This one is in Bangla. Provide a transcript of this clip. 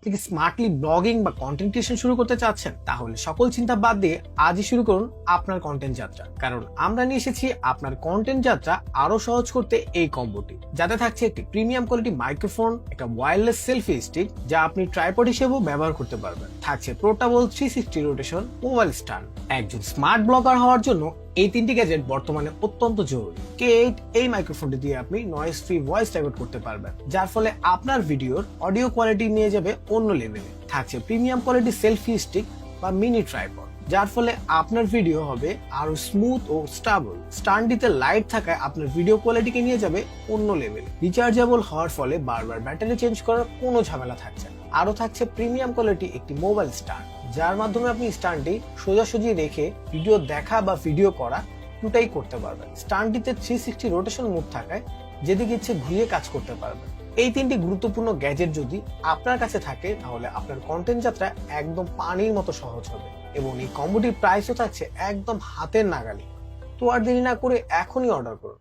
আপনি কি স্মার্টলি ব্লগিং বা কন্টেন্ট ক্রিয়েশন শুরু করতে চাচ্ছেন? তাহলে সকল চিন্তা বাদ দিয়ে আজই শুরু করুন আপনার কন্টেন্ট যাত্রা। কারণ আমরা নিয়ে এসেছি আপনার কন্টেন্ট যাত্রা আরো সহজ করতে এই কম্বোটি, যাতে থাকছে একটি প্রিমিয়াম কোয়ালিটি মাইক্রোফোন, একটা ওয়্যারলেস সেলফি স্টিক যা আপনি ট্রাইপড হিসেবেও ব্যবহার করতে পারবেন, থাকছে পোর্টেবল 360 রোটেশন মোবাইল স্ট্যান্ড। একজন স্মার্ট ব্লগার হওয়ার জন্য এই তিনটি গ্যাজেট বর্তমানে অত্যন্ত জরুরি। K8 এই মাইক্রোফোনটি দিয়ে আপনি নয়েজ ফ্রি ভয়েস রেকর্ড করতে পারবেন, যার ফলে আপনার ভিডিওর অডিও কোয়ালিটি নিয়ে যাবে অন্য লেভেলে। থাকছে প্রিমিয়াম কোয়ালিটি সেলফি স্টিক বা মিনি ট্রাইপড, যার ফলে আপনার ভিডিও হবে আরো স্মুথ ও স্টেবল। স্ট্যান্ডটিতে লাইট থাকায় আপনার ভিডিও কোয়ালিটিকে নিয়ে যাবে অন্য লেভেলে। রিচার্জেবল হওয়ার ফলে বারবার ব্যাটারি চেঞ্জ করার কোনো ঝামেলা থাকছে না। আরো থাকছে প্রিমিয়াম কোয়ালিটি একটি মোবাইল স্ট্যান্ড, যার মাধ্যমে আপনি স্ট্যান্ডটি সোজাসুজি রেখে ভিডিও দেখা বা ভিডিও করা দুটাই করতে পারবেন। স্ট্যান্ডটিতে 360 রোটেশন মোড থাকায় যেদিকে ইচ্ছে ঘুরিয়ে কাজ করতে পারবেন। এই তিনটি গুরুত্বপূর্ণ গ্যাজেট যদি আপনার কাছে থাকে তাহলে আপনার কন্টেন্ট যাত্রা একদম পানির মতো সহজ হবে, এবং এই কম্বোটির প্রাইসও থাকছে একদম হাতের নাগালে। তো আর দেরি না করে এখনই অর্ডার করুন।